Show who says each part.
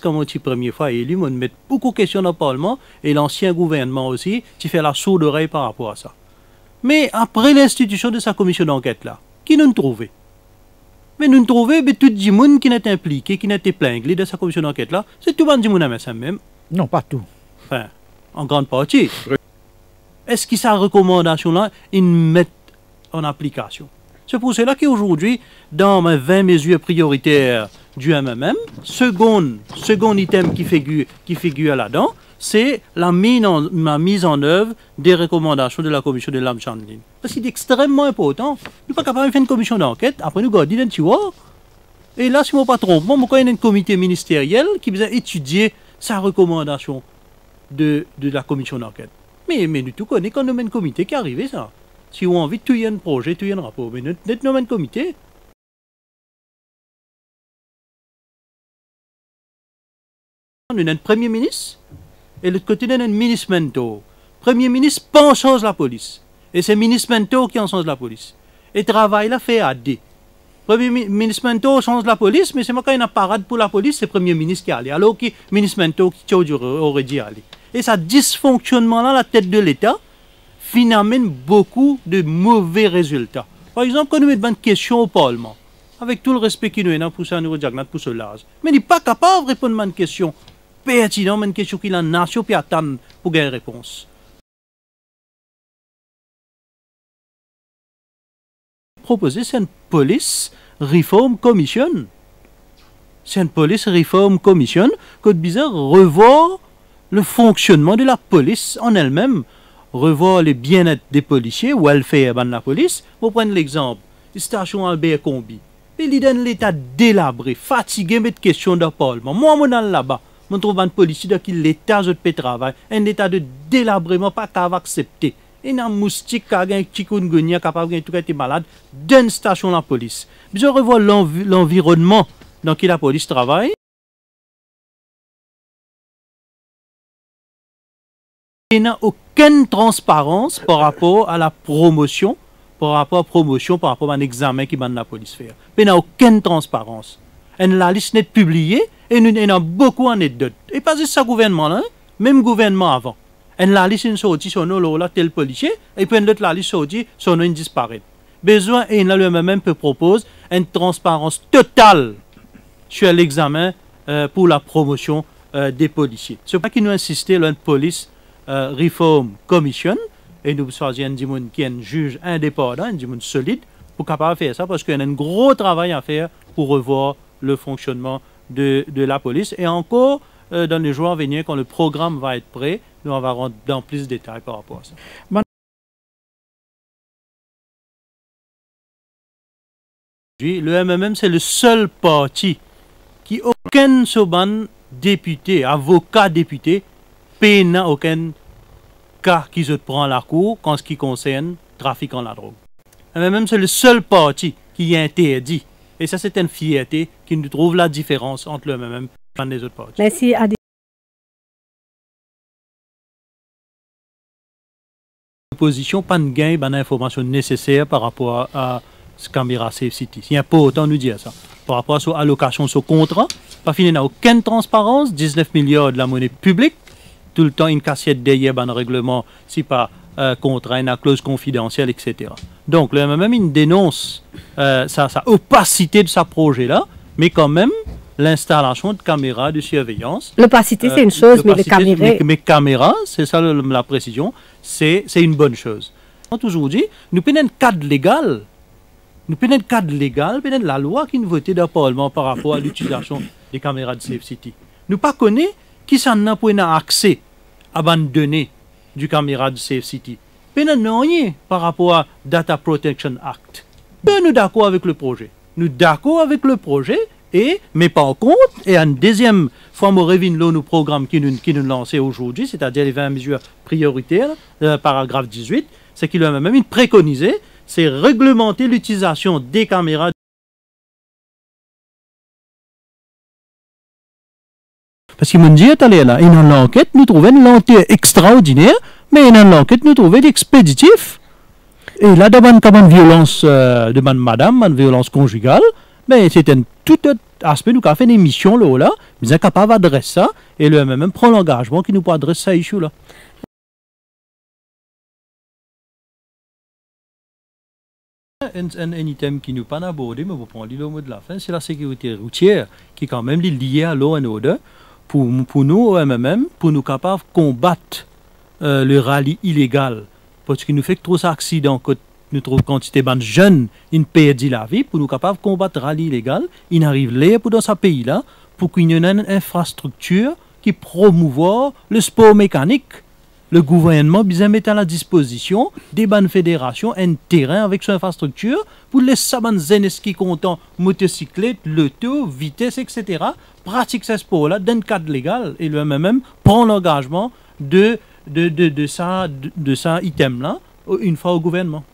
Speaker 1: comme on dit première fois élu, on met beaucoup de questions dans le Parlement, et l'ancien gouvernement aussi, qui fait la sourde oreille par rapport à ça. Mais après l'institution de sa commission d'enquête là, qui nous trouvait? Mais nous trouvons tout le monde qui n'est impliqué, qui n'est épinglé de sa commission d'enquête là, c'est tout le monde à même.
Speaker 2: Non, pas tout.
Speaker 1: Enfin, en grande partie. Est-ce que sa recommandation là, ils mettent en application? C'est pour cela qu'aujourd'hui, dans mes 20 mesures prioritaires du MMM, second item qui figure là-dedans, c'est la mise en œuvre des recommandations de la commission de Lam Chandlin. Parce qu'il est extrêmement important. Nous ne sommes pas capables de faire une commission d'enquête, après nous gardons un tiroir. Et là, si je ne me trompe pas, il y a un comité ministériel qui vient étudier sa recommandation de la commission d'enquête. Mais nous tout connaissons quand nous avons un comité qui est arrivé, ça. Si on a envie de tout un projet, tout un rapport, mais nous avons un comité. Nous avons un premier ministre, et de l'autre côté, nous avons un ministre mentor. Premier ministre pense en la police. Et c'est le ministre mentor qui en change la police. Et le travail là fait à deux. Premier ministre mentor change la police, mais c'est moi quand il y a une parade pour la police, c'est le premier ministre qui est allé. Alors que le ministre mentor qui aurait dû aller. Et ça dysfonctionnement là, la tête de l'État, finalement beaucoup de mauvais résultats. Par exemple, quand nous mettons une question au Parlement, avec tout le respect qu'il nous a pour ça, nous diagnostic pour cela, mais il n'est pas capable de répondre à une question pertinente, une question qu'il a nation puis attendre pour gagner une réponse. Proposer, c'est une police reform commission. C'est une police reform commission que bizarre revoir le fonctionnement de la police en elle-même, revoir le bien-être des policiers, welfare de la police. Vous prenez l'exemple, la station Albert Combi. Il est dans l'état délabré, fatigué, mais de questions de Parlement. Moi, je suis là-bas, je trouve un policier qui l'état de travail, un état de délabrement pas capable d'accepter. Il y a un moustique qui a un chikungunya capable de tout être malade dans une station de la police. Je revois l'environnement dans lequel la police travaille. Il n'y a aucune transparence par rapport à la promotion, par rapport à un examen qui va la police faire. Il n'y a aucune transparence. Et la liste n'est publiée et il y a beaucoup d'anecdotes. Et pas juste ce gouvernement-là, même gouvernement avant. Et la liste est sortie sur nous, là, tel policier, et puis l'autre la liste sortie sur nous, disparaît. Besoin, et le même peut propose une transparence totale sur l'examen pour la promotion des policiers. C'est pas qu'il nous insistait là, une police Reform Commission, et nous choisissons un monde qui est un juge indépendant, un monde solide, pour capable faire ça, parce qu'il y a un gros travail à faire pour revoir le fonctionnement de la police. Et encore, dans les jours à venir, quand le programme va être prêt, nous on va rentrer dans plus de détails par rapport à ça. Le MMM, c'est le seul parti qui aucun soban député, avocat député, n'a aucun cas qui se prend à la cour en ce qui concerne le trafic en la drogue. Le MMM, c'est le seul parti qui est interdit. Et ça, c'est une fierté qui nous trouve la différence entre le MMM et les autres partis.
Speaker 3: Merci à
Speaker 1: L'opposition pas de gain d'informations nécessaires par rapport à ce caméra Safe City. Il n'y a pas autant nous dire ça. Par rapport à son allocation, son contrat, pas fini, il n'y a aucune transparence, 19 milliards de la monnaie publique, tout le temps une cassette derrière un règlement, si pas contrat, une clause confidentielle, etc. Donc le MMM, il dénonce sa opacité de ce projet-là, mais quand même, l'installation de caméras de surveillance.
Speaker 3: L'opacité, c'est une chose, mais
Speaker 1: les caméras, c'est ça la précision, c'est une bonne chose. Aujourd'hui, nous prenons un cadre légal. Nous prenons un cadre légal, prenons la loi qui nous votait dans le Parlement par rapport à l'utilisation des caméras de Safe City. Nous ne connaissons pas qui s'en a pour accès à des données du caméra de Safe City. Nous n'avons rien par rapport à Data Protection Act. Nous sommes d'accord avec le projet. Nous sommes d'accord avec le projet. Mais par contre, et une deuxième fois, nous revenons nos programmes qui nous lançons aujourd'hui, c'est-à-dire les 20 mesures prioritaires, paragraphe 18, c'est qu'il a même préconisé, c'est réglementer l'utilisation des caméras. Parce qu'il me dit, là, et dans l'enquête, nous trouvons une lenteur extraordinaire, mais dans l'enquête, nous trouvons expéditif. Et là, d'abord, comme une violence de madame, une violence conjugale, Mais c'est un tout autre aspect. Nous avons fait une émission là, nous sommes capables d'adresser ça, et le MMM prend l'engagement qui nous peut adresser ça issue là. Un item qui nous pas abordé, mais vous prenez le mot de la fin, c'est la sécurité routière, qui est quand même liée à l'eau and order. Pour nous, au MMM, pour nous capables de combattre le rallye illégal, parce qu'il nous fait trop d'accidents que nous trouvons quantité de jeunes, ils perdent la vie, pour nous capables de combattre le rallye illégal, ils arrivent là pour dans ce pays-là, pour qu'il y ait une infrastructure qui promouvoit le sport mécanique. Le gouvernement besoin mettre à la disposition des bonnes fédérations un terrain avec son infrastructure pour les sabannes qui comptent motocyclette, l'auto, vitesse, etc. Pratique ce sport-là dans le cadre légal et le MMM prend l'engagement de ça item-là une fois au gouvernement.